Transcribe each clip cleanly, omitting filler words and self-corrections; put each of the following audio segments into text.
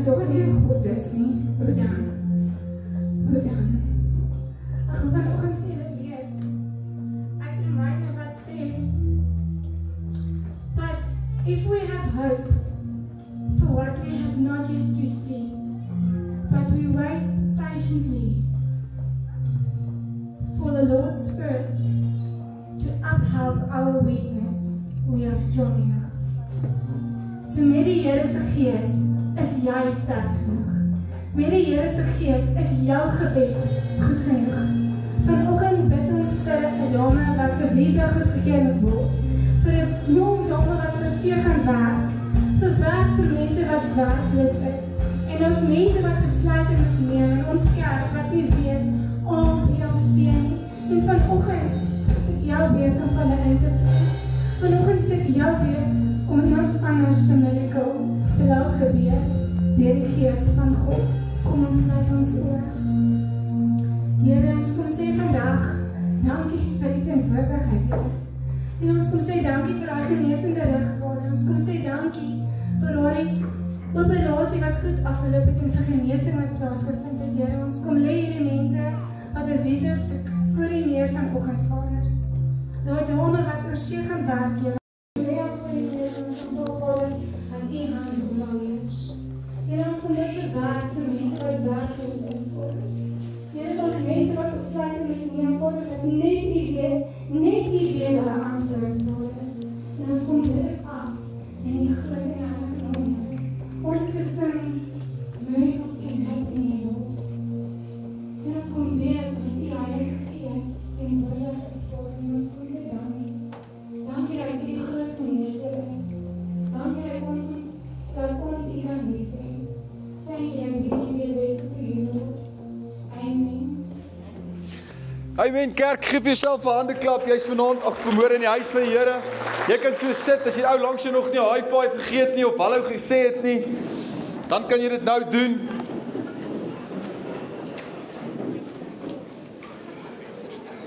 daar nie 'n God is nie, hoe dan? Hoe dan? Ek wil vanoggend vir julle lees uit Romeine wat sê, but if we have hope for what we have not yet received, but we wait patiently for the Lord's Spirit to uphold our weakness, we are strong enough. So met die Here se Gees is jy sterk genoeg. Met die Here se Gees is jou gebed goed genoeg. Vanoggend bid ons vir 'n dame wat se visa goedgekeur moet word, vir 'n jong dame wat vir see gaan werk, vir werk vir mense wat werkloos is, en ons mense wat besluite moet neem in ons kerk wat nie weet A, B of C nie. En vanoggend is dit jou beurt om hulle in te bring. Vanoggend is dit jou beurt om iemand anders se miracle te laat gebeur deur die Gees van God. Kom ons sluit ons oë. Here, ons kom sê vandag dankie vir die teenwoordigheid, Here. En ons kom sê dankie vir daai genesende rug, Vader. Ons kom sê dankie vir daai operasie wat goed afgeloop het en vir genesing wat plaasgevind het, Here. Ons kom lê hierdie mense wat 'n visa soek voor U neer vanoggend, Vader. Daai dame wat oor see gaan werk, Here. Here, ons kom net verwerk vir mense wat werkloos is, Vader. Here, ons mense wat besluit om te neem, Vader, dat net U weet hulle antwoord, Vader. En ons kom dit af en die groot heilige naam. Ons gesing, miracles can happen in you. En ons kom weer met die Heilige Gees en wonder is, Vader. En ons kom sê dankie. Dankie dat U die groot geneesheer is. Dankie dat ons U kan liefhê. Thank you, and we give you the best for you, Lord. Amen. Amen, kerk, geef jouself 'n handeklap. Jy's vanaand, vanmôre in die huis van die Here. Jy kan so sit, as die ou langs jou nog nie 'n high five vergeet nie, of hallo gesê het nie, dan kan jy dit nou doen.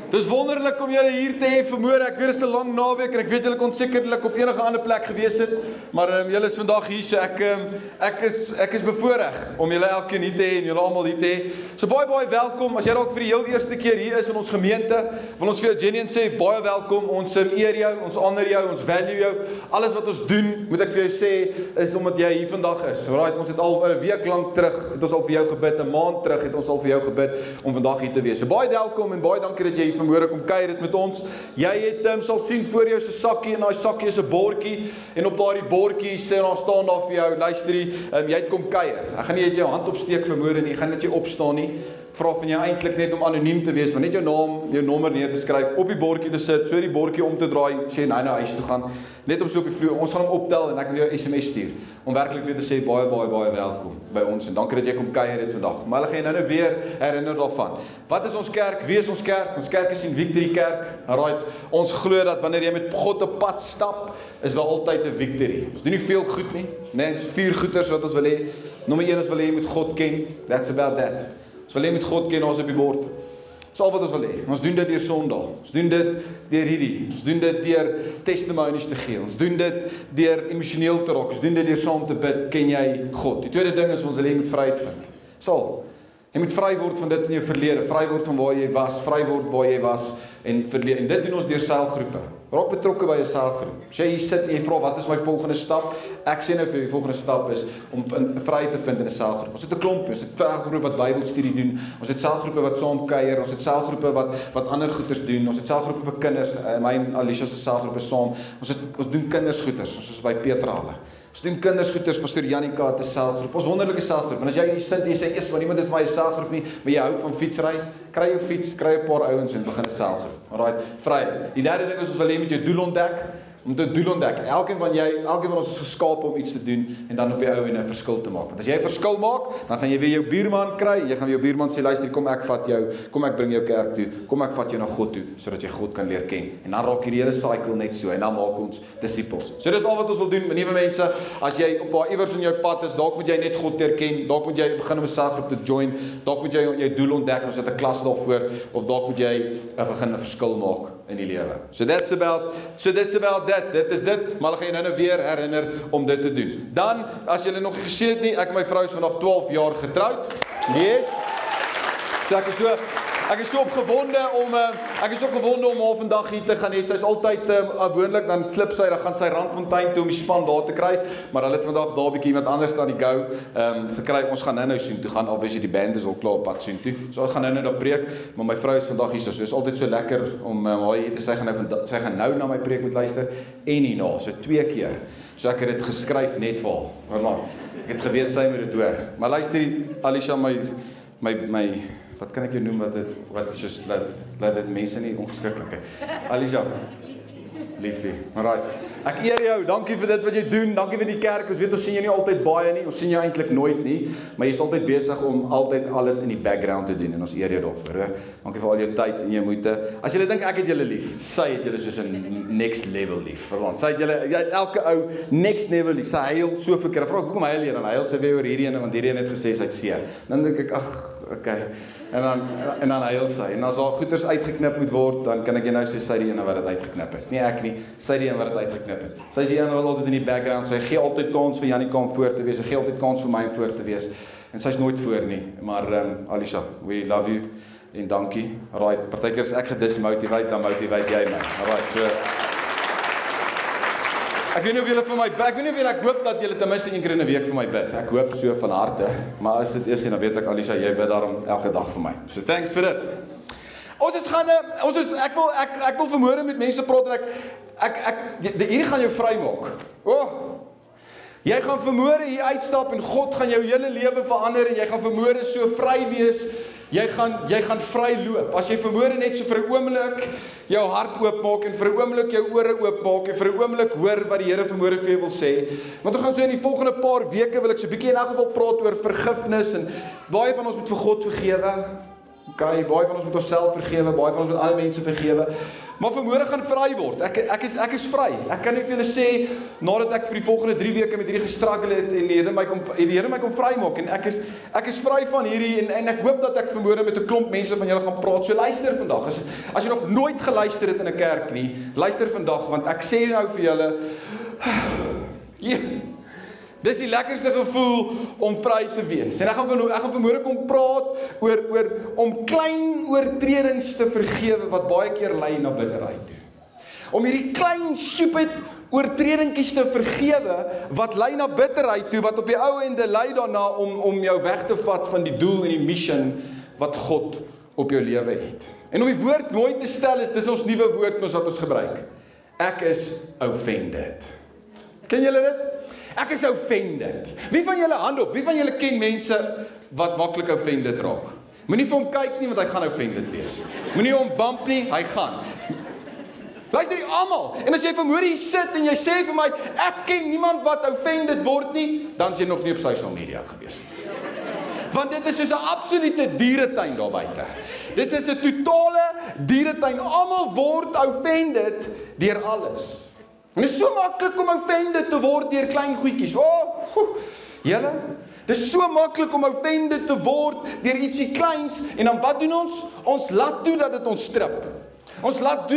Dis wonderlik om julle hier te hê vanmôre. Ek weet dit is 'n lang naweek en ek weet julle kon sekerlik op enige ander plek gewees het, maar julle is vandag hier, so ek is bevoorreg om julle elkeen hier te hê en julle almal hier te hê. So baie welkom. As jy dalk vir die heel eerste keer hier is in ons gemeente, wil ons vir jou genuine sê baie welkom. Ons eer jou, ons honor jou, ons value jou. Alles wat ons doen, moet ek vir jou sê, is omdat jy hier vandag is. Alright, ons het al 'n week lank terug, het ons al vir jou gebid, 'n maand terug het ons al vir jou gebid om vandag hier te wees. So baie welkom en baie dankie dat jy vanmôre kom kuier dit met ons. Jy het sal sien voor jou se sakkie, en daai sakkie is 'n bordjie, en op daardie bordjie staan daar vir jou, luisterie, jy het kom kuier. Ek gaan nie net jou hand opsteek vanmôre nie, ek gaan net jy opstaan nie. Vra van jou eintlik net om anoniem te wees, maar net jou naam, jou nommer neer te skryf, op die bordjie te sit, so die bordjie om te draai, sê nou huis toe gaan, net om so op die vloer. Ons gaan hom optel en ek wil jou SMS stuur om werklik weer te sê baie welkom by ons en dankie dat jy kom kuier dit vandag. Maar hulle gaan jou nou weer herinner daarvan. Wat is ons kerk? Wie is ons kerk? Ons kerk is in Victory Kerk. Alright, ons glo dat wanneer jy met God op pad stap, is daar altyd 'n victory. Ons doen nie veel goed nie, nee, 4 goeders wat ons wil hê. Nommer 1 is wil hê jy moet God ken. That's about that. Ons wil hê met God ken, ons op die bord. Dis al wat ons wil hê. Ons doen dit deur Sondag. Ons doen dit deur hierdie. Ons doen dit deur testimonies te gee. Ons doen dit deur emosioneel te raak. Ons doen dit deur saam te bid. Ken jy God? Die tweede ding is ons wil hê jy moet vryheid vind. Sal. Jy moet vry word van dit in jou verlede, vry word van waar jy was, vry word waar jy was en verlede. En dit doen ons deur selgroepe. Raak betrokke by 'n selgroep. As jy hier sit en jy vra wat is my volgende stap? Ek sê nou vir jou die volgende stap is om vryheid te vind in 'n selgroep. Ons het 'n klomp, ons het selgroepe wat Bybelstudie doen. Ons het selgroepe wat saam kuier, ons het selgroepe wat ander goeders doen. Ons het selgroepe vir kinders. My en Alicia se selgroep is saam. Ons doen kindersgoeders. Ons is by Petrale. Ons doen kindersgoeders, Pastor Janika het 'n selgroep. Ons wonderlike selgroep. En as jy hier sit en jy sê, "Eers maar niemand is my selgroep nie, maar jy hou van fietsry, kry jou fiets, kry 'n paar ouens en begin 'n selgroep." Alraai, vryheid. Die derde ding is ons wil hê met jou doel ontdek. Om te doel ontdek. Elkeen van ons is geskaap om iets te doen en dan op die ou en 'n verskil te maak. Want as jy 'n verskil maak, dan gaan jy weer jou buurman kry. Jy gaan jou buurman sê, "Luister, kom ek vat jou, kom ek bring jou kerk toe, kom ek vat jou na God toe sodat jy God kan leer ken." En dan raak hierdie hele cycle net so en dan maak ons disippels. So dis al wat ons wil doen, nuwe mense. As jy op waar iewers in jou pad is, dalk moet jy net God leer ken, dalk moet jy begin om 'n selgroep te join, dalk moet jy jou doel ontdek, ons het 'n klas daarvoor, of dalk moet jy begin 'n verskil maak in die lewe. So that's about that. dit is dit, maar hulle gaan jou nou weer herinner om dit te doen. Dan, as julle nog nie gesien het nie, ek en my vrou is vandag 12 jaar getroud. Yes. So ek is so opgewonde om haar vandag hier te gaan hê. Sy is altyd gewoonlik dan slip sy, dan gaan sy Randfontein toe om die span daar te kry, maar hulle het vandag daar 'n bietjie iemand anders aan die go gekry. Ons gaan nou sien toe gaan, alwees die band is al klaar op pad sien toe. So ons gaan nou daar preek, maar my vrou is vandag hier, so is altyd so lekker om haar hier te sy gaan nou na my preek moet luister en hierna, so 2 keer. So ek het dit geskryf net vir haar. Ek het geweet sy moet dit hoor. Maar luister, Alicia, my wat kan ek jou noem wat soos laat dit mense nie ongeskiklik is. Alicia, liefie. Alright. Ek eer jou. Dankie vir dit wat jy doen. Dankie vir die kerk. Ons weet ons sien jou nie altyd baie nie. Ons sien jou eintlik nooit nie, maar jy's altyd besig om altyd alles in die background te doen en ons eer jou daarvoor, hoor. Dankie vir al jou tyd en jou moeite. As jy dink ek het julle lief, sy het julle soos 'n next level lief. Verwant. Sy het julle elke ou next level lief. Sy huil so vir keer. Vra hoekom huil jy dan? Huil sy weer oor hierdie ene want hierdie een het gesê sy't seer. Dan dink ek, okay. En dan huil sy. En as haar goeders uitgeknip moet word, dan kan ek jou nou sê sy die ene wat dit uitgeknip het. Nie ek nie, sy die een wat dit uitgeknip het. Sy is die een wat altyd in die background, sy gee altyd kans vir Jannika om voor te wees, sy gee altyd kans vir my om voor te wees. En sy is nooit voor nie. Maar Alicia, we love you en dankie. Alright, partykeer as ek gedismotivate, dan motivate jy my. Alright, so ek weet nie of julle vir my bid, ek hoop dat julle ten minste 1 keer in 'n week vir my bid. Ek hoop so van harte, maar as dit is, dan weet ek Alicia, jy bid daarom elke dag vir my. So thanks vir dit. Ek wil vanmôre met mense praat en hier gaan jou vry maak. Jy gaan vanmôre hier uitstap en God gaan jou hele lewe verander en jy gaan vanmôre so vry wees. Jy gaan vry loop. As jy vanmôre net so vir 'n oomblik jou hart oopmaak en vir 'n oomblik jou ore oopmaak en vir 'n oomblik hoor wat die Here vanmôre vir jou wil sê. Want ons gaan so in die volgende paar weke wil ek so 'n bietjie in elk geval praat oor vergifnis en baie van ons moet vir God vergewe. Okay, baie van ons moet onsself vergewe, baie van ons moet ander mense vergewe. Maar vanmôre gaan vry word. Ek is vry. Ek kan net vir julle sê nadat ek vir die volgende 3 weke met hierdie gestruggle het en die Here my kom vrymaak en ek is vry van hierdie en ek hoop dat ek vanmôre met 'n klomp mense van julle gaan praat. So luister vandag. As jy nog nooit geluister het in 'n kerk nie, luister vandag want ek sê nou vir julle dis die lekkerste gevoel om vry te wees. En ek gaan vanmôre kom praat oor om klein oortredings te vergewe wat baie keer lei na bitterheid toe. Om hierdie klein stupid oortredingkies te vergewe wat lei na bitterheid toe, wat op die ou ende lei daarna om jou weg te vat van die doel en die mission wat God op jou lewe het. En om die woord mooi te stel dis ons nuwe woord wat ons gebruik. Ek is offended. Ken julle dit? Ek is offended. Wie van julle hand op? Wie van julle ken mense wat maklik offended raak? Moenie vir hom kyk nie want hy gaan offended wees. Moenie hom bump nie, hy gaan. Luister jy almal. En as jy vanmôre hier sit en jy sê vir my ek ken niemand wat offended word nie, dan is jy nog nie op social media gewees nie. Want dit is soos 'n absolute dieretuin daar buite. Dit is 'n totale dieretuin. Almal word offended deur alles. En dit is so maklik om offended te word deur klein goedjies. Julle, dit is so maklik om offended te word deur ietsie kleins en dan wat doen ons? Ons laat toe dat dit ons strip. Ons laat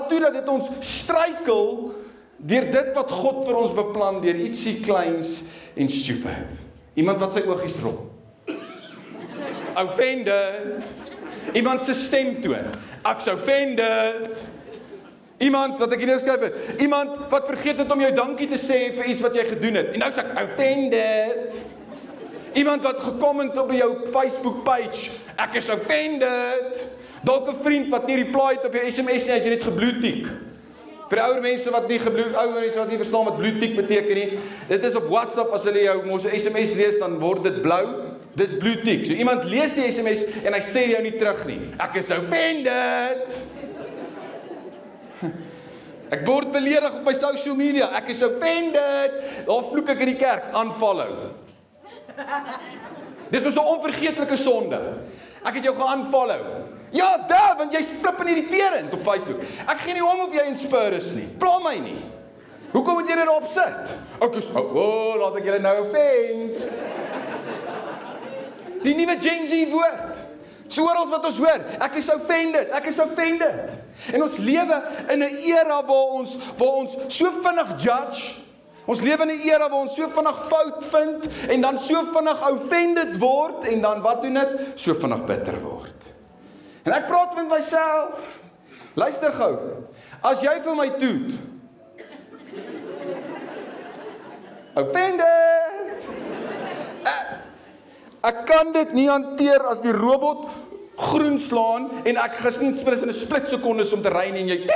toe dat dit ons struikel deur dit wat God vir ons beplan deur ietsie kleins en stupid. Iemand wat sy oogies rol. Offended. Iemand se stemtoon. Ek's offended. Iemand wat ek hier skryf het, iemand wat vergeet het om jou dankie te sê vir iets wat jy gedoen het. En nou sê ek offended. Iemand wat gekom het op jou Facebook page, ek is offended. Dalk 'n vriend wat nie reply het op jou SMS nie, het jy net gebloetiek. Vir ouer mense wat nie verstaan wat bloetiek beteken nie. Dit is op WhatsApp as hulle jou mos 'n SMS lees dan word dit blou. Dis bloetiek. So iemand lees die SMS en hy sê jou nie terug nie. Ek is offended. Ek word beledig op my social media. Ek is offended. Daar vloek ek in die kerk. Unfollow. Dis mos 'n onvergeetlike sonde. Ek het jou ge-unfollow. Ja, want jy's flippend irriterend op Facebook. Ek gee nie om of jy inspire is nie. Pla my nie. Hoekom moet jy dit op sit? Ek is laat ek julle nou offend. Die nuwe Gen Z woord. So oral wat ons hoor, ek is offended. En ons lewe in 'n era waar ons so vinnig judge. Ons lewe in 'n era waar ons so vinnig fout vind en dan so vinnig offended word en dan wat doen dit? So vinnig bitter word. En ek praat met myself. Luister gou. As jy vir my toet, offended. Ek kan dit nie hanteer as die robot groen slaan en ek gesien spits in 'n split sekondes om te ry en jy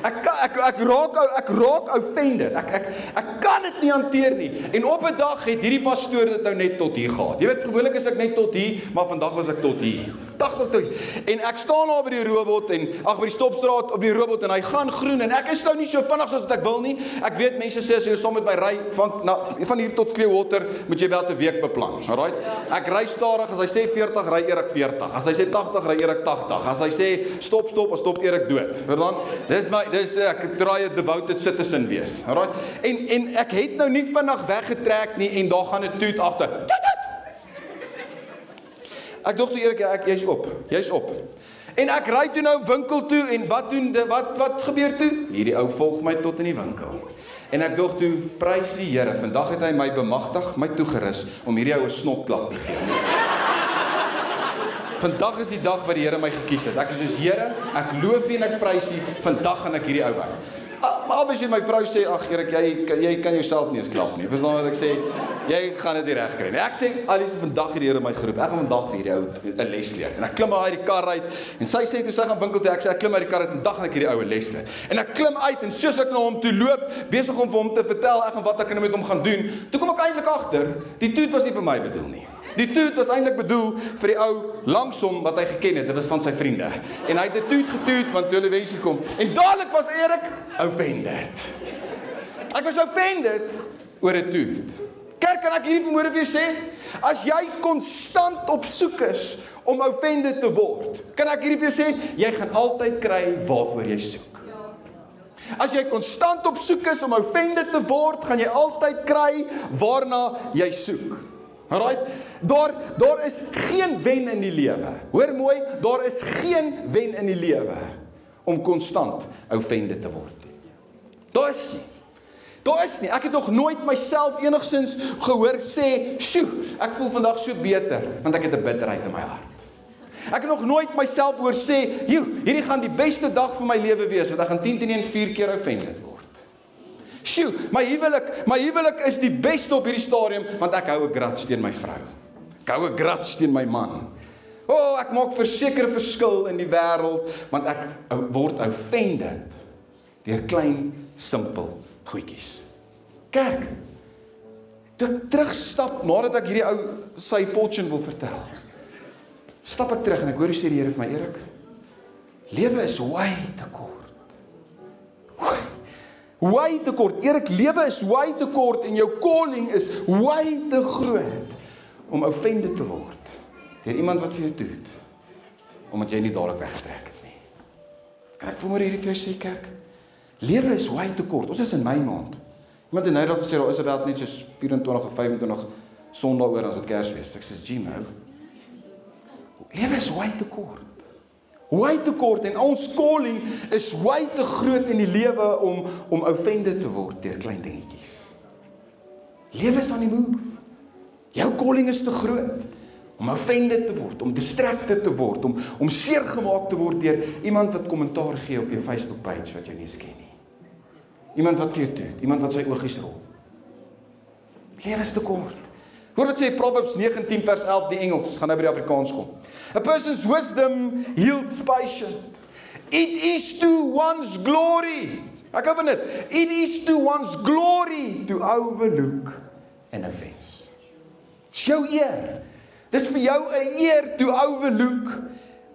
ek raak offended. Ek kan dit nie hanteer nie. En op 'n dag het hierdie pastoor dit nou net tot hier gehad. Jy weet, gewoonlik is ek net tot hier, maar vandag was ek tot hier. Tot hier. En ek staan daar by die robot en by die stopstraat op die robot en hy gaan groen en ek is nou nie so vinnig soos wat ek wil nie. Ek weet mense sê as jy saam met my ry van hier tot Clearwater moet jy wel 'n week beplan. Alright? Ek ry stadig, as hy sê 40 ry Erik 40. As hy sê 80 ry Erik 80. As hy sê stop, dan stop Erik dood. Verstaan? Dis ek draai 'n devoted citizen wees. Alright? En ek het nou nie vinnig weggetrek nie en daar gaan 'n toet agter. Ek dog toe Erik, jy's op. En ek ry toe nou winkel toe en wat gebeur toe? Hierdie ou volg my tot in die winkel. En ek dog toe, prys die Here, vandag het hy my bemagtig, my toegerus om hierdie ou 'n snotklap te gee. Vandag is die dag wat die Here my gekies het. Ek is soos Here, ek loof U en ek prys U, vandag gaan ek hierdie ou weg. Maar obviously my vrou sê, ag Erik, jy kan jouself nie eens klap nie. Verstaan wat ek sê? Jy gaan dit nie reg kry nie. Ek sê, Alice, vandag het die Here my geroep. Ek gaan vandag vir hierdie ou 'n les leer. En ek klim uit die kar uit en sy sê toe sy gaan winkel toe, ek sê ek klim uit die kar uit, vandag gaan ek hierdie ou 'n les leer. En ek klim uit en soos ek na hom toe loop, besig om vir hom te vertel ek gaan wat ek met hom gaan doen, toe kom ek eintlik agter, die toet was nie vir my bedoel nie. Die toet was eintlik bedoel vir die ou langsom wat hy geken het. Dit was van sy vriende. En hy het 'n toet getoet want toe hulle wensie kom. En dadelik was Erik offended. Ek was offended oor 'n toet. Kerk, kan ek hierdie vanmôre vir jou sê? As jy konstant op soek is om offended te word, kan ek hierdie vir jou sê, jy gaan altyd kry waarvoor jy soek. As jy konstant op soek is om offended te word, gaan jy altyd kry waarna jy soek. Alright? Daar is geen wen in die lewe. Hoor mooi, daar is geen wen in die lewe om konstant offended te word. Daar is nie. Ek het nog nooit myself enigsins gehoor sê, "Sjoe, ek voel vandag so beter want ek het 'n bitterheid in my hart." Ek het nog nooit myself hoor sê, "Joe, hierdie gaan die beste dag vir my lewe wees want ek gaan 10 4 keer offended word." Sjoe, my huwelik is die beste op hierdie stadium want ek hou 'n grudge teen my vrou. Ek hou 'n grudge teen my man. Ek maak verseker verskil in die wêreld want ek word offended deur klein, simpel goedjies. Kerk, toe ek terugstap nadat ek hierdie ou sy fortune wil vertel, stap ek terug en ek hoor hoe sê die Here vir my, Erik, lewe is way te kort. Way te kort. Erik, lewe is way te kort en jou calling is way te groot om offended te word deur iemand wat vir jou doet, omdat jy nie dadelik wegtrek het nie. Kan ek vanmôre hierdie vir jou sê, kerk? Lewe is way te kort. Ons is in Mei maand. Iemand het nou gesê, daar is dit net soos 24 of 25 Sondae oor as dit Kersfees. Ek sê, gee nou. Lewe is way te kort. Way te kort en ons calling is way te groot in die lewe om offended te word deur klein dingetjies. Lewe is aan die move. Jou calling is te groot om offended te word, om distracted te word, om seer gemaak te word deur iemand wat kommentaar gee op jou Facebook page wat jy nie eens ken nie. Iemand wat vir jou doet, iemand wat sy oogies rol. Lewe is te kort. Hoor wat sê Proverbs 19 vers 11 die Engels, ons gaan nou by die Afrikaans kom. A person's wisdom yields patience. It is to one's glory. Ek hou van dit. It is to one's glory to overlook an offense. Show eer. Dis vir jou 'n eer to overlook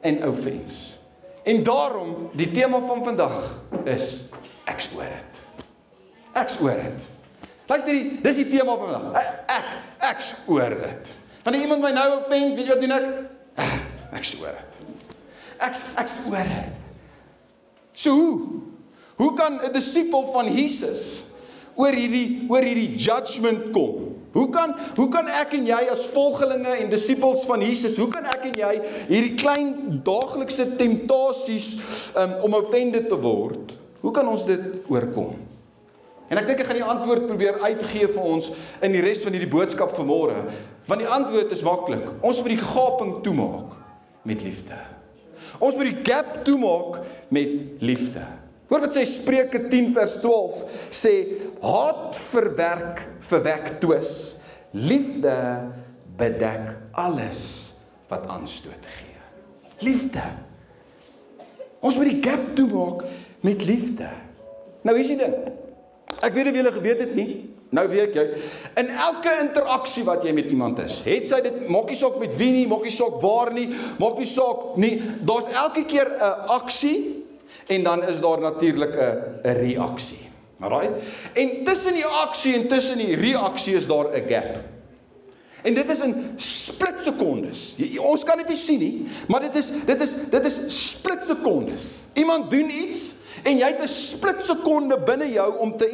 an offense. En daarom die tema van vandag is ek's oor dit. Ek's oor dit. Luister, dis die tema van vandag. Ek's oor dit. Wanneer iemand my nou offend, weet jy wat doen ek? Ek's oor dit. Ek's oor dit. So hoe kan 'n disipel van Jesus oor hierdie judgment kom? Hoe kan ek en jy as volgelinge en disippels van Jesus, hoe kan ek en jy hierdie klein daaglikse temptasies om offended te word, hoe kan ons dit oorkom? En ek dink ek gaan die antwoord probeer uitgee vir ons in die res van hierdie boodskap vanmôre, want die antwoord is maklik. Ons moet die gaping toemaak met liefde. Ons moet die gap toemaak met liefde. Hoor wat sê Spreuke 10 vers 12, sê, haat verwek twis, liefde bedek alles wat aanstoot gee. Liefde. Ons moet die gap toemaak met liefde. Nou hier is die ding, ek weet of julle geweet het nie, nou weet jy, in elke interaksie wat jy met iemand is, het sy dit, maak nie saak met wie nie, maak nie saak waar nie, maak nie saak nie, daar's elke keer 'n aksie, en dan is daar natuurlik 'n reaksie. Alright? En tussen die aksie en tussen die reaksie is daar 'n gap. En dit is in splitsekondes. Ons kan dit nie sien nie, maar dit is splitsekondes. Iemand doen iets en jy het 'n splitsekonde binne jou om te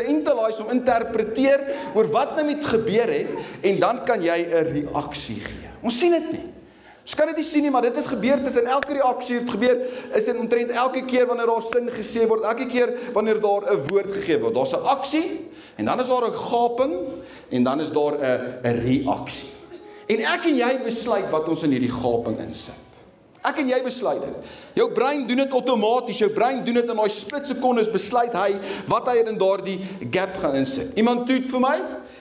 internalize, om interpreteer oor wat nou met gebeur het, en dan kan jy 'n reaksie gee. Ons sien dit nie. Ons kan dit nie sien nie, maar dit is gebeur tussen elke reaksie, het gebeur is in omtrent elke keer wanneer daar sin gesê word, elke keer wanneer daar 'n woord gegee word. Daar's 'n aksie, en dan is daar 'n gaping, en dan is daar 'n reaksie. En ek en jy besluit wat ons in hierdie gaping insit. Ek en jy besluit dit. Jou brein doen dit outomaties, jou brein doen dit in daai splitsekondes, besluit hy wat hy in daardie gap gaan insit. Iemand toet vir my,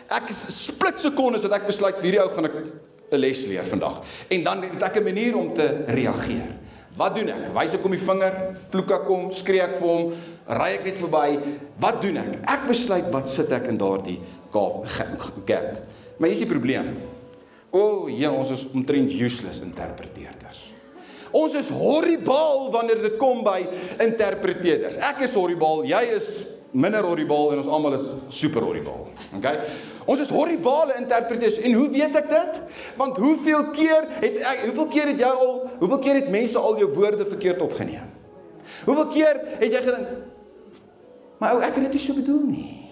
ek splitsekondes dat ek besluit vir hierdie ou gaan ek 'n les leer vandag. En dan het ek 'n manier om te reageer. Wat doen ek? Wys ek om die vinger, vloek ek hom, skree ek vir hom, ry ek net verby. Wat doen ek? Ek besluit wat sit ek in daardie gap. Maar hier is die probleem. Ja, ons is omtrent useless interpreteerders. Ons is horribaal wanneer dit kom by interpreteerders. Ek is horribaal, jy is minder horribaal en ons almal is super horribaal. Okay? Ons is horribale interpreteerders. En hoe weet ek dit? Want hoeveel keer het mense al jou woorde verkeerd opgeneem? Hoeveel keer het jy gedink, maar ek het dit nie so bedoel nie.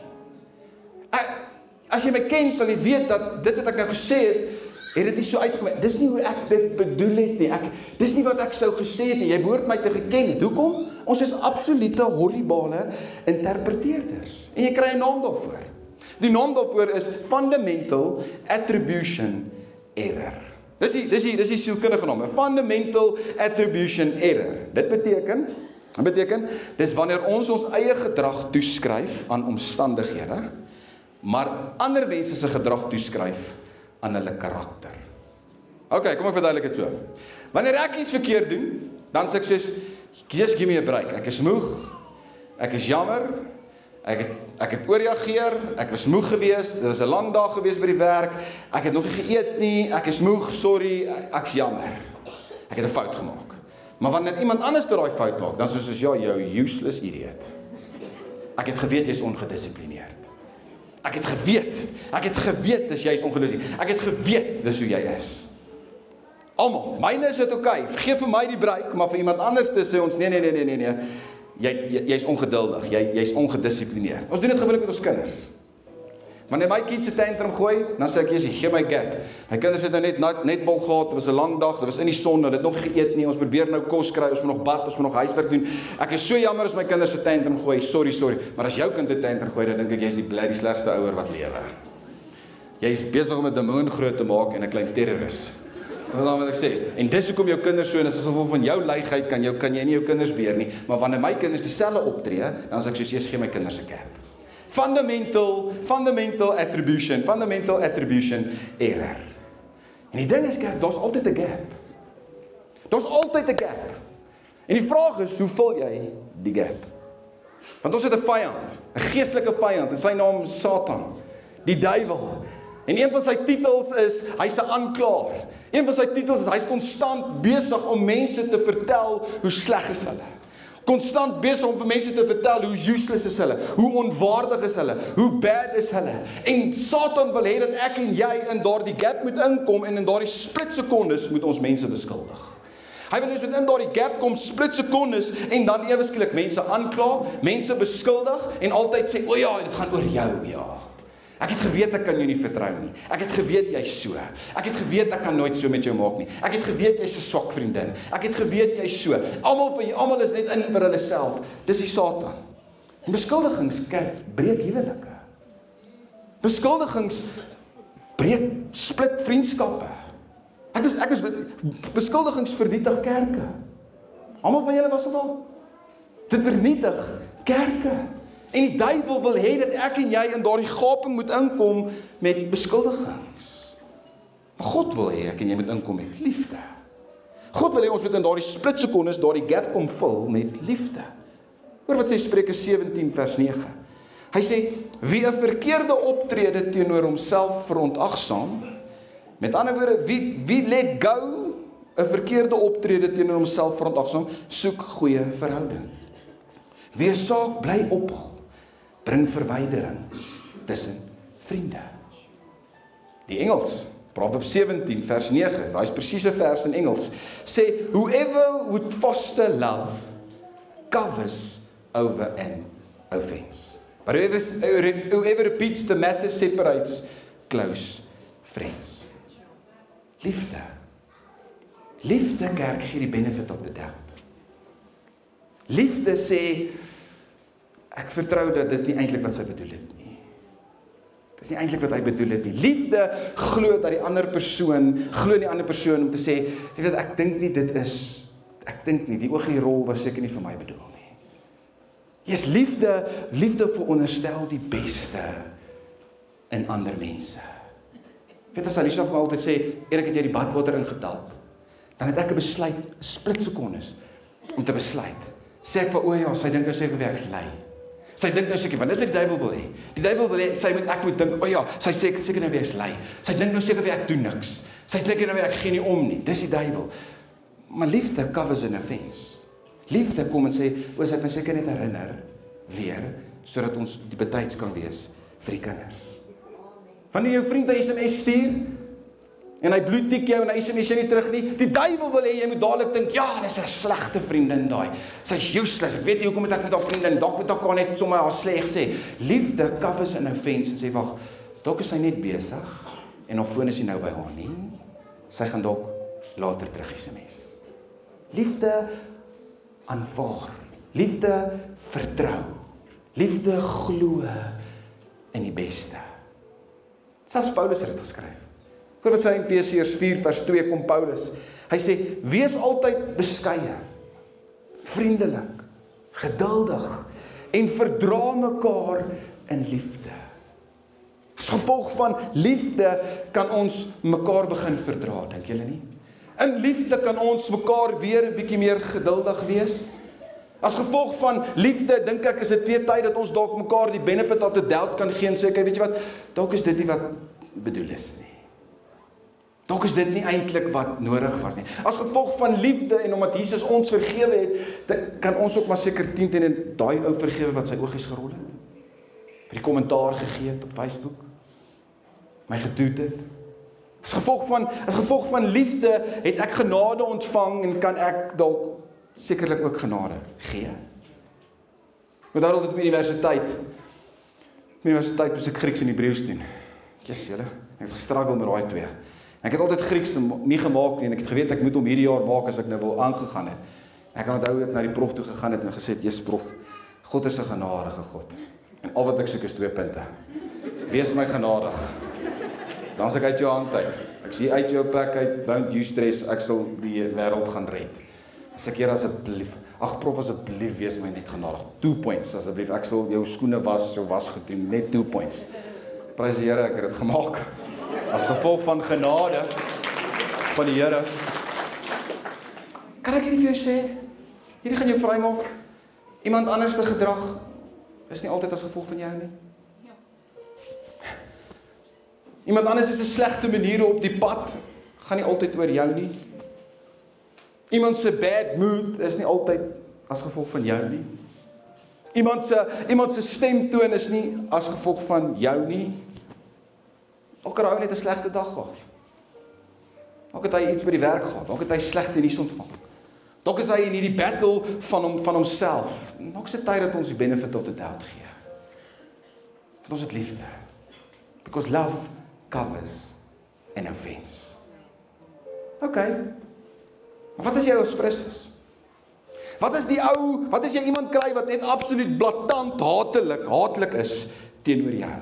As jy my ken, sal jy weet dat dit wat ek nou gesê het dit nie so uitgekom. Dis nie hoe ek dit bedoel het nie. Dis nie wat ek sou gesê het nie. Jy behoort my te geken het. Hoekom? Ons is absolute horribale interpreteerders. En jy kry 'n naam daarvoor. Die naam daarvoor is Fundamental Attribution Error. Dis die sielkundige naam, Fundamental Attribution Error. Dit beteken, dis wanneer ons eie gedrag toeskryf aan omstandighede, maar ander mense se gedrag toeskryf aan hulle karakter. Okay, kom ek verduidelik dit so. Wanneer ek iets verkeerd doen, dan sê ek soos, just give me a break. Ek is moeg, ek is jammer, ek het oorreageer, ek was moeg geweest, dit was 'n lang dag geweest by die werk, ek het nog nie geëet nie, ek is moeg, sorry, ek is jammer. Ek het 'n fout gemaak. Maar wanneer iemand anders daai fout maak, dan soos ja, jou useless idiot. Ek het geweet jy is ongedissiplineerd. Ek het geweet dis jy is ongedissiplineerd. Ek het geweet dis hoe jy is. Almal, myne is dit okay. Geef vir my die break, maar vir iemand anders te sê ons nee. Jy's ongeduldig, jy's ongedissiplineerd. Ons doen dit gewoonlik met ons kinders. Wanneer my kind se tantrum gooi, dan sê ek, gee my gap. My kinders het nou net netbal gehad, dit was 'n lang dag, dit was in die son, hulle het nog geëet nie, ons probeer nou kos kry, ons moet nog bad, ons moet nog huiswerk doen. Ek is so jammer as my kinders se tantrum gooi, sorry, maar as jou kind 'n tantrum gooi, dan dink ek jy's die slegste ouer wat lewe. Jy's besig om 'n demoon groot te maak en 'n klein terroris. Wat ek sê. En dis hoekom jou kinders so, en as gevolg van jou luigheid kan jy nie jou kinders beheer nie, maar wanneer my kinders dieselfde optree, dan sê ek soos, gee my kinders 'n gap. Fundamental attribution error. En die ding is, daar's altyd 'n gap. Daar's altyd 'n gap. En die vraag is, hoe vul jy die gap? Want ons het 'n vyand, 'n geestelike vyand, en sy naam is Satan, die duiwel. En een van sy titels is, hy's 'n aanklaer. Een van sy titels is, hy's konstant besig om mense te vertel hoe sleg is hulle. Konstant besig om vir mense te vertel hoe useless is hulle, hoe onwaardig is hulle, hoe bad is hulle. En Satan wil hê dat ek en jy in daardie gap moet inkom, en in daardie splitsekondes moet ons mense beskuldig. Hy wil ons met in daardie gap kom, splitsekondes, en dan ewe skielik mense aankla, mense beskuldig, en altyd sê, ja, dit gaan oor jou, ja. Ek het geweet ek kan jou nie vertrou nie. Ek het geweet jy's so. Ek het geweet ek kan nooit so met jou maak nie. Ek het geweet jy's 'n swak vriendin. Ek het geweet jy's so. Almal is net in vir hulle self. Dis die Satan. En beskuldigings breek huwelike. Beskuldigings split vriendskappe. Beskuldigings vernietig kerke. Almal van julle was dit al. Dit vernietig kerke. En die duiwel wil hê dat ek en jy in daardie gaping moet inkom met beskuldigings. Maar God wil hê ek en jy moet inkom met liefde. God wil hê ons moet in daardie splitsekondes daardie gap kom vul met liefde. Hoor wat sê Spreuke 17 vers 9. Hy sê, wie 'n verkeerde optrede teenoor homself verontagsaam, met ander woorde, wie let go 'n verkeerde optrede teenoor homself verontagsaam, soek goeie verhouding. Wie 'n saak bly ophal, bring verwydering tussen vriende. Die Engels, Proverbs 17 vers 9, daai is presies 'n vers in Engels, sê, whoever would foster love, covers over an offense. But whoever repeats the matter separates close friends. Liefde. Liefde kerk gee die benefit of the doubt. Liefde sê, ek vertrou dat dit nie eintlik wat sy bedoel het nie. Dit is nie eintlik wat hy bedoel het nie. Liefde glo dat die ander persoon, glo in die ander persoon om te sê, ek dink nie dit is, ek dink nie, die oogierol was seker nie vir my bedoel nie. Yes, liefde veronderstel die beste in ander mense. Weet as Alisa vir my altyd sê, Erik, het jy die badwater ingedalk, dan het ek 'n besluit, splitsekondes, om te besluit. Sê ek vir, o ja, sy dink nou sê ek ek's lei. Sy dink nou seker, want dit is wat die duiwel wil hê. Die duiwel wil hê, ek moet dink, o ja, sy sê seker nou ek's lei. Sy dink nou seker ek doen niks. Sy dink nou ek gee nie om nie. Dis die duiwel. Maar liefde covers an offense. Liefde kom en sê, o, sy het my seker net herinner, weer, sodat ons die betyds kan wees vir die kinders. Wanneer jou vriend 'n SMS stuur, en hy bloedtik jou en hy SMS jy nie terug nie, die duiwel wil hê, jy moet dadelik dink, ja, dis 'n slegte vriendin daai, sy's useless, ek weet nie hoekom het ek met haar vriendin, dalk moet ek haar net sommer haar sleg sê. Liefde covers an offense en sê, wag, dalk is sy net besig, en haar foon is nie nou by haar nie, sy gaan dalk later terug SMS. Liefde aanvaar, liefde vertrou, liefde glo in die beste. Selfs Paulus het dit geskryf. Hoor wat sê in Efesiërs 4 vers 2 kom Paulus. Hy sê, wees altyd beskeie, vriendelik, geduldig en verdra mekaar in liefde. As gevolg van liefde kan ons mekaar begin verdra, dink julle nie? In liefde kan ons mekaar weer 'n bietjie meer geduldig wees. As gevolg van liefde, dink ek, is dit weer tyd dat ons dalk mekaar die benefit of the doubt kan gee en sê, okay, weet jy wat, dalk is dit nie wat bedoel is nie. Dalk is dit nie eintlik wat nodig was nie. As gevolg van liefde en omdat Jesus ons vergewe het, dan kan ons ook maar seker 10 teen daai ou vergewe wat sy oogies gerol het. Vir die kommentaar gegee het op Facebook. My gedoet het. As gevolg van liefde het ek genade ontvang en kan ek dalk sekerlik ook genade gee. Maar daar op die universiteit moes ek Grieks en Hebreëus doen. Jesus, julle, ek het gestruggle met daai twee. Ek het altyd Grieks nie gemaak nie en ek het geweet ek moet hom hierdie jaar maak as ek nou wil aangegaan het. Ek kan onthou ek na die prof toe gegaan het en gesê, "Jesus prof, God is 'n genadige God. En al wat ek soek is 2 punte. Wees my genadig. Dan as ek uit jou hand uit. Ek sien uit jou plek uit, don't you stress, ek sal die wêreld gaan red. As ek hier asseblief, ag prof asseblief wees my net genadig. 2 points asseblief. Ek sal jou skoene was, jou was gedoen, net 2 points. Prys die Here, ek het dit gemaak. As gevolg van genade van die Here. Kan ek hierdie vir jou sê? Hierdie gaan jou vrymaak. Iemand anders se gedrag is nie altyd as gevolg van jou nie. Iemand anders is 'n slegte maniere op die pad, gaan nie altyd oor jou nie. Iemand se bad mood is nie altyd as gevolg van jou nie. Iemand se stemtoon is nie as gevolg van jou nie. Dalk het hy net 'n slegte dag gehad. Dalk het hy iets by die werk gehad. Dalk het hy slegte nuus ontvang. Dalk is hy in hierdie battle van homself. Dalk is dit tyd dat ons die benefit of the doubt gee. Dat ons het liefde. Because love covers an offense. Okay. Maar wat as jy ospres is? Wat as jy iemand kry wat net absoluut blaatant hatelik is teenoor jou?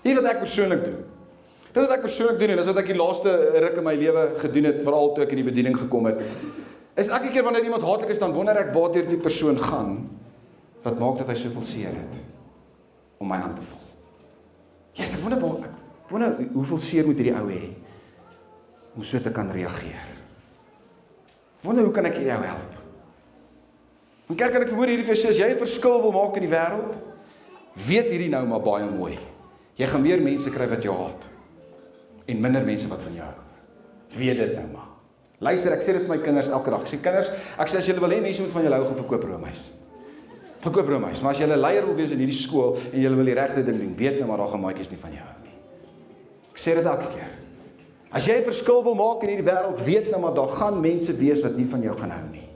Dit wat ek persoonlik doen. En dis wat ek die laaste ruk in my lewe gedoen het, veral toe ek in die bediening gekom het, is elke keer wanneer iemand hatelik is, dan wonder ek waartoe die persoon gaan, wat maak dat hy soveel seer het, om my aan te val. Yes, ek wonder hoeveel seer moet hierdie ou hê, om so te kan reageer. Wonder hoe kan ek jou help? In kerk kan ek vermoed hierdie vir sê, as jy 'n verskil wil maak in die wêreld, weet hierdie nou maar baie mooi. Jy gaan meer mense kry wat jou haat, en minder mense wat van jou hou. Weet dit nou maar. Luister, ek sê dit vir my kinders elke dag. Ek sê as julle wil hê mense moet van julle hou, gaan verkoop roomys. Maar as jy 'n leier wil wees in hierdie skool, en jy wil die regte ding doen, weet nou maar, daar gaan maatjies nie van jou hou nie. Ek sê dit elke keer. As jy 'n verskil wil maak in hierdie wêreld, weet nou maar, daar gaan mense wees wat nie van jou gaan hou nie.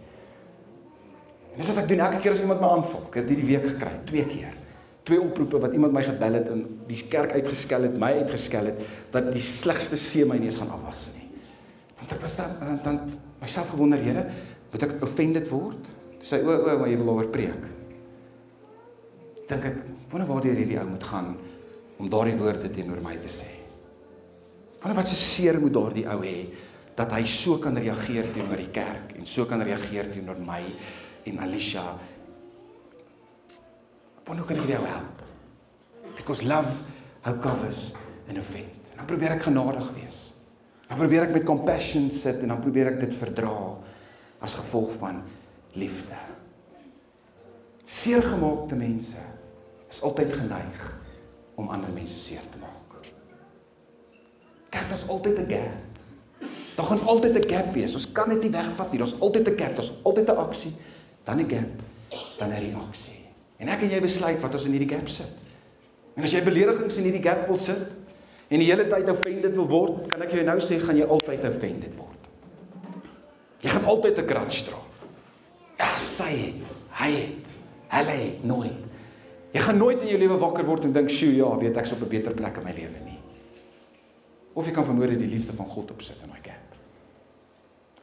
En dis wat ek doen, elke keer as iemand my aanval. Ek het hierdie week gekry, 2 keer. 2 oproepe wat iemand my gebel het, en die kerk uitgeskel het, my uitgeskel het, dat die slegste see my nie eens gaan afwas nie. Want ek was dan myself gewonder, Here, moet ek offended word? Toe sê, maar jy wil oor preek. Dink ek, wonder waardeur hierdie ou moet gaan, om daardie woorde teenoor my te sê. Wonder wat se seer moet daardie ou hê, dat hy so kan reageer teenoor die kerk, en so kan reageer teenoor my, en Alicia. Wonder hoe kan ek jou help? Because love, how covers an offense. En dan probeer ek genadig wees. Dan probeer ek met compassion sit, en dan probeer ek dit verdra, as gevolg van liefde. Seergemaakte mense, is altyd geneig, om ander mense seer te maak. Kyk, daar's altyd 'n gap. Daar gaan altyd 'n gap wees. Ons kan dit nie wegvat nie. Daar's altyd 'n gap, daar's altyd 'n aksie, dan 'n gap, dan 'n reaksie. En ek en jy besluit wat ons in hierdie gap sit. En as jy beledigings in hierdie gap wil sit, en die hele tyd offended wil word, kan ek jou nou sê, gaan jy altyd offended word. Jy gaan altyd 'n grudge dra. Ja, sy het, hy het, hulle het, nooit. Jy gaan nooit in jou lewe wakker word en dink, sjoe, ja, weet ek's op 'n beter plek in my lewe nie. Of jy kan vanmôre die liefde van God opsit in daai gap.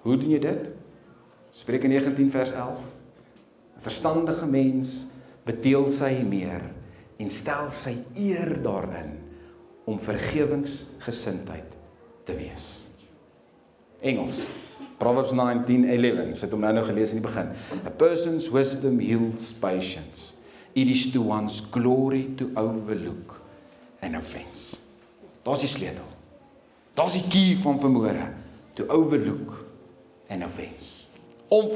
Hoe doen jy dit? Spreuke 19 vers 11. 'n Verstandige mens bedeel sy meer en stel sy eer daarin om vergewingsgesindheid te wees. Engels. Proverbs 19:11. Sit hom nou gelees in die begin. A person's wisdom yields patience. It is to one's glory to overlook an offense. Daar's die sleutel. Daar's die key van vanmôre. To overlook an offense. Om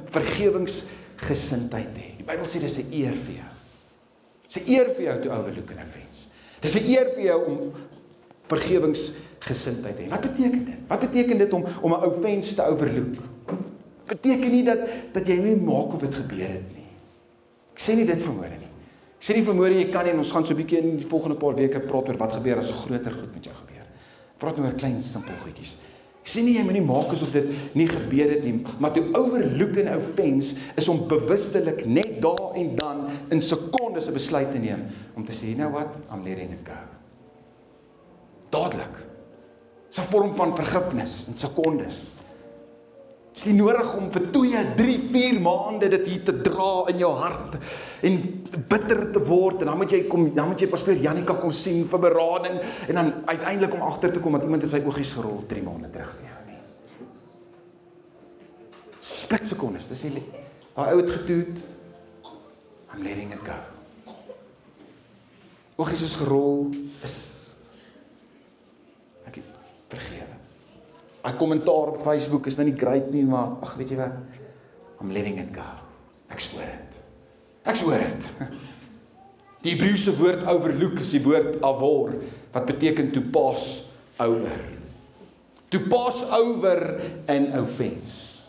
vergewingsgesindheid te hê. Die Bybel sê dis 'n eer vir jou. Dis 'n eer vir jou to overlook an offense. Dis 'n eer vir jou om vergewingsgesindheid te hê. Wat beteken dit? Wat beteken dit om 'n offense te overlook? Beteken nie dat jy nie maak of dit gebeur het nie. Ek sê nie dit vanmôre nie. Ek sê nie vanmôre jy kan nie, en ons gaan so 'n bietjie in die volgende paar weke praat oor wat gebeur as 'n groter goed met jou gebeur. Praat nou oor klein simpel goedjies. Ek sê nie jy moet nie maak asof dit nie gebeur het nie, maar to overlook an offense is om bewustelik net daar en dan in sekondes 'n besluit te neem om te sê, you know what, I'm letting it go. Dadelik. Dis 'n vorm van vergifnis in sekondes. Dit is nie nodig om vir 2, 3, 4 maande dit hier te dra in jou hart en bitter te word, en dan moet jy pastoor Jannika kom sien vir berading, en dan uiteindelik om agter te kom dat iemand in sy oogies gerol 3 maande terug vir jou nie. Split sekondes, dis die daai ou het getoet, I'm letting it go. Oogies is gerol, ek vergewe. Hy kommentaar op Facebook is nou nie great nie, maar ag, weet jy wat? I'm letting it go. Ek swoor dit. Ek swoor dit. Die Hebreëse woord overlook is die woord avor, wat beteken to pass over. To pass over an offense.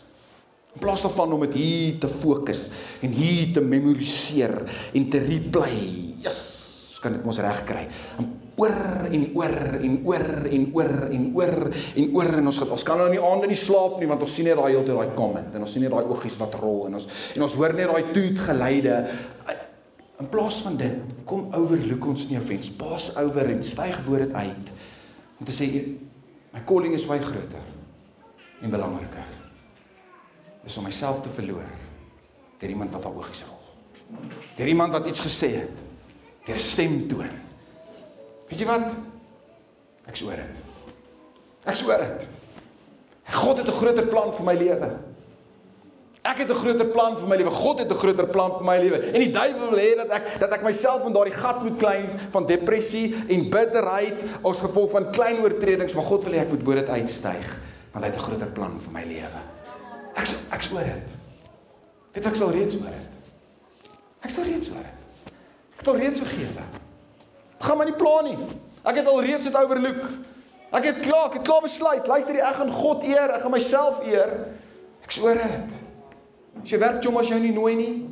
In plaas daarvan om dit hier te fokus en hier te memoriseer en te replay. Yes, kan dit mos reg kry. Oor en oor en oor en oor en oor en oor, en ons kan nou in die aande nie slaap nie, want ons sien net daai hele tyd daai comment, en ons sien net daai oogies wat rol, en ons hoor net daai toet geluide. In plaas van dit, kom overlook ons nie offense, pass over en styg bo dit uit, om te sê, my calling is baie groter en belangriker. Is om myself te verloor, deur iemand wat al oogies rol. Deur iemand wat iets gesê het, deur stem toon. Weet jy wat? Ek sweer dit. Ek sweer dit. God het 'n groter plan vir my lewe. Ek het 'n groter plan vir my lewe. God het 'n groter plan vir my lewe. En die duiwel wil hê dat ek myself in daardie gat moet klim van depressie en bitterheid as gevolg van klein oortredings, maar God wil hê ek moet bo dit uitstyg, want hy het 'n groter plan vir my lewe. Ek sweer dit. Weet ek sal reeds sweer dit. Ek sal reeds sweer dit. Ek het al reeds vergewe. Gaan my nie pla nie. Ek het al reeds dit overlook. Ek het klaar besluit. Luister, ek gaan God eer, ek gaan myself eer. Ek sweer dit. As jy werk, jom, as jy nie nooi nie.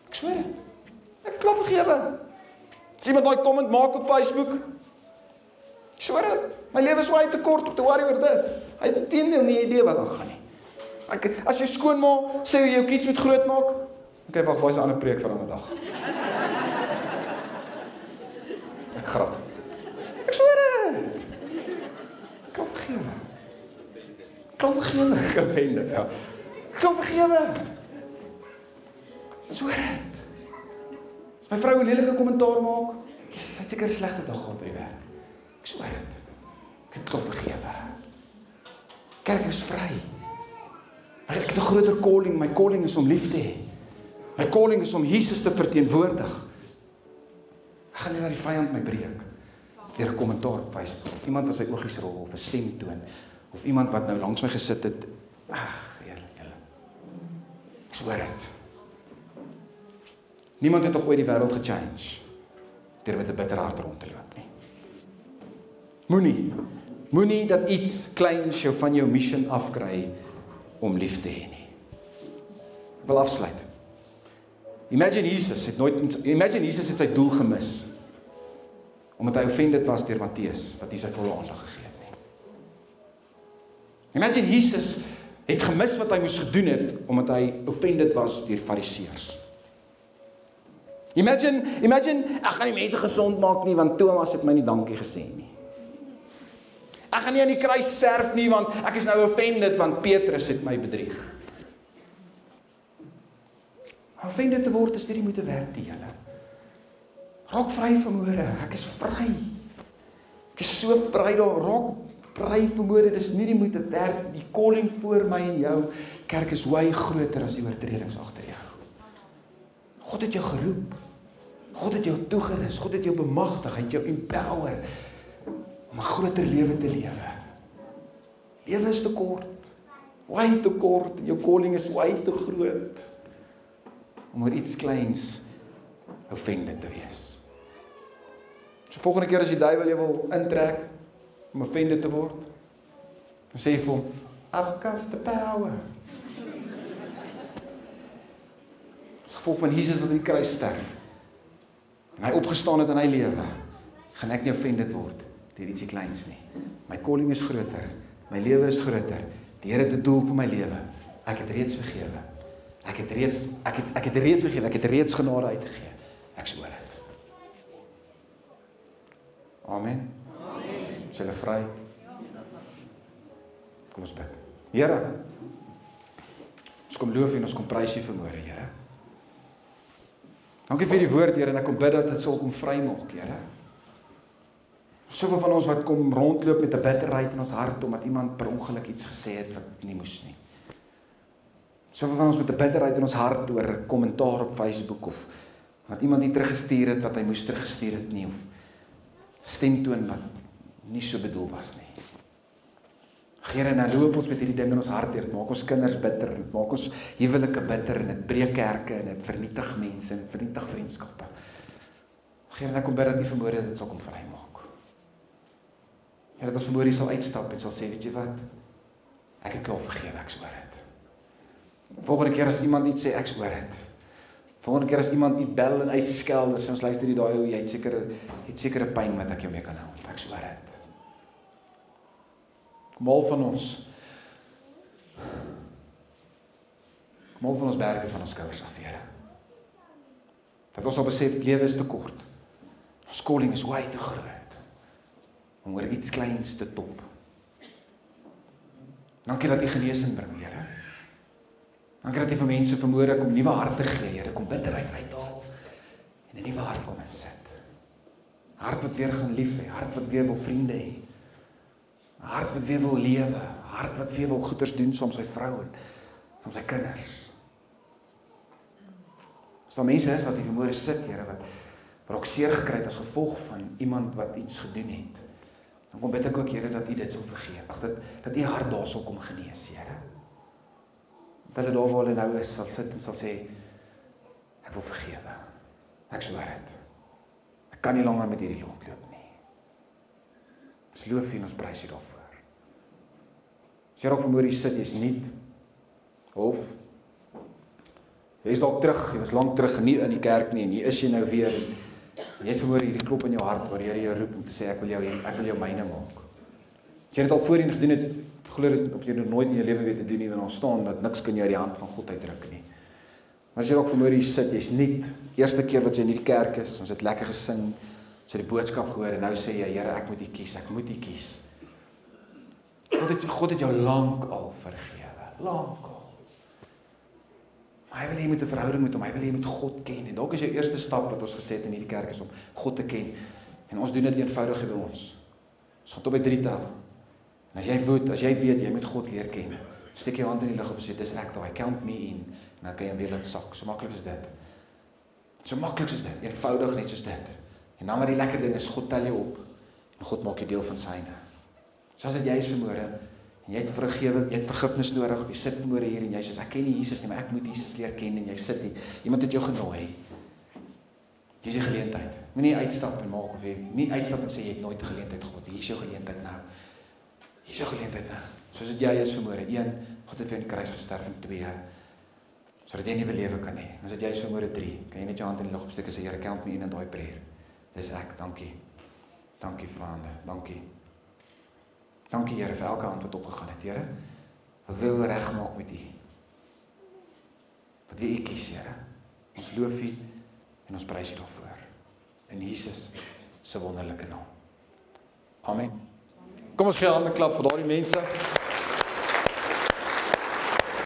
Ek sweer dit. Ek het klaar vergewe. As iemand daai comment maak op Facebook, ek sweer dit. My lewe is baie te kort om te worry oor dit. Hy het teendeel nie idee wat aangaan nie. As jy skoonma, sê jy jou kids moet groot maak. Okay, wag, daai is 'n ander preek vir 'n ander dag. Ek grap. Ek sweer dit. Ek kan vergewe. Ek kan vergewe, gewende, ja. Ek sal vergewe. Ek sweer dit. As my vrou 'n lelike kommentaar maak, sy het seker 'n slegte dag gehad by die werk. Ek sweer dit. Ek het vergewe. Kerk is vry. Maar ek het 'n groter calling. My calling is om lief te hê. My calling is om Jesus te verteenwoordig. Ek gaan nie na die vyand my breek deur 'n kommentaar op Facebook, of iemand wat sy oogies rol, of 'n stem toon, of iemand wat nou langs my gesit het. Julle. Ek sweer dit. Niemand het nog ooit die wêreld gechange deur met 'n bitter hart rond te loop nie. Moenie dat iets kleins jou van jou mission afkry om lief te hê nie. Ek wil afsluit. Imagine Jesus het sy doel gemis, omdat hy offended was deur Matteus, wat nie sy volle aandag gegee het nie. Imagine Jesus het gemis wat hy moes gedoen het, omdat hy offended was deur Fariseërs. Imagine, ek gaan die mense gesond maak nie, want Thomas het my nie dankie gesê nie. Ek gaan nie aan die kruis sterf nie, want ek is nou offended, want Petrus het my bedrieg. Offended te word is nie die moeite werd nie, julle. Raak vry vanmôre, ek is vry. Ek is so vry daar, raak vry vanmôre, dit is nie die moeite werd, die calling voor my en jou, kerk is baie groter as die oortredings agter jou. God het jou geroep, God het jou toegerus, God het jou bemagtig, hy het jou empower, om 'n groter lewe te lewe. Lewe is te kort, baie te kort, jou calling is baie te groot, om oor iets kleins offended te wees. So volgende keer as die duiwel jou wil intrek, om offended te word, dan sê jy vir hom, I've got the power. As gevolg van Jesus wat aan die kruis sterf, en hy opgestaan het in hy lewe, gaan ek nie offended word, deur ietsie kleins nie. My calling is groter, my lewe is groter, die Here het 'n doel vir my lewe, ek het reeds vergewe, ek het reeds vergewe, ek het reeds genade uitgegee, ek sweer dit. Amen. Is julle vry? Kom ons bid. Here, ons kom loof en ons kom prys U vanmôre, Here. Dankie vir die woord, Here, en ek kom bid dat dit sal kom vrymaak, Here. Soveel van ons wat kom rondloop met 'n bitterheid in ons hart, omdat iemand per ongeluk iets gesê het wat nie moes nie. Soveel van ons met 'n bitterheid in ons hart oor 'n kommentaar op Facebook, of wat iemand nie teruggestuur het wat hy moes teruggestuur het nie, of stemtoon wat nie so bedoel was nie. Here, nou loop ons met hierdie ding in ons hart deur, maak ons kinders bitter, maak ons huwelike bitter, en dit breek kerke, en dit vernietig mense, en dit vernietig vriendskappe. Here, nou kom bid dat U vanmôre dit sal kom vrymaak. Here, dat ons vanmôre sal uitstap en sal sê, weet jy wat? Ek het klaar vergewe, ek sweer dit. Volgende keer as iemand iets sê, ek sweer dit. Volgende keer as iemand iets bel en uitskel, dan sê ons luister die daai, jy het sekere pyn wat ek jou mee kan help, ek sweer dit. Kom al van ons berge van ons skouers af, Here. Dat ons al besef, lewe is te kort. Ons calling is way te groot om oor iets kleins te top. Dankie dat U genesing bring, Here. Dankie dat U vir mense vermoere kom nuwe harte gee, Here, kom bitterheid uithaal en 'n nuwe hart kom insit. Hart wat weer gaan lief hê, hart wat weer wil vriende hê. Hart wat weer wil lewe, hart wat weer wil goeders doen soms sy vrou en soms sy kinders. As daar mense is wat hier vanmôre sit, Here, wat ook seer gekry het as gevolg van iemand wat iets gedoen het, dan kom bid ek ook, Here, dat U dit sal vergeef. Ag, dat U hart daar sal kom genees, Here. Dat hulle daar waar hulle nou is, sal sit en sal sê, ek wil vergewe. Ek swaar dit. Ek kan nie langer met hierdie loop nie. Ons loof U en ons prys U daarvoor. As jy ook vanmôre hier sit, jy's niet, of jy is dalk terug, jy was lank terug nie in die kerk nie, en hier is jy nou weer, en jy het vanmôre hierdie klop in jou hart, waar die Here jou roep om te sê, ek wil jou myne maak. As jy dit al voorheen gedoen het, glo dit, of jy nog nooit in jou lewe weet te doen nie, want ons staan, dat niks kan jou uit die hand van God uitdruk nie. Maar as jy ook vanmôre hier sit, jy's niet, eerste keer wat jy in hierdie kerk is, ons het lekker gesing, ons het die boodskap gehoor, en nou sê jy, Here, ek moet U kies. God het jou lank al vergewe, lank al. Maar hy wil jy met 'n verhouding met hom, hy wil jy met God ken, en dalk is jou eerste stap wat ons gesê het in hierdie kerk is om God te ken, en ons doen dit eenvoudig by ons. Ons gaan tot by 3 tel, en as jy weet, jy moet God leer ken, steek jou hand in die lug op en sê, dis ek daai, count me in, en dan kan jy weer laat sak, so maklik is dit. So maklik is dit, eenvoudig net soos dit. En dan maar die lekker ding is, God tel jou op, en God maak jou deel van syne. Soos dit jy is vanmôre, en jy het vergifnis nodig, of jy sit vanmôre hier, en jy sê, ek ken nie Jesus nie, maar ek moet Jesus leer ken, en jy sit hier, iemand het jou genooi. Hier is die geleentheid. Moenie uitstap en maak, of jy nie uitstap en sê, jy het nooit 'n geleentheid gehad. Hier is jou geleentheid nou. Hier is jou geleentheid nou. Soos dit jy is vanmôre. 1, God het vir jou in die kruis gesterf, en 2, sodat jy 'n nuwe lewe kan hê. As dit jy is vanmôre 3, kan jy net jou hand in die lug opsteek en sê, Here, count me in daai prayer. Dis ek, dankie. Dankie vir hande, dankie. Dankie, Here, vir elke hand wat opgegaan het, Here. Wat wil U regmaak met U? Wat wil U kies, Here? Ons loof U en ons prys U daarvoor. In Jesus se wonderlike naam. Amen. Kom ons gee 'n hande klap vir daardie mense.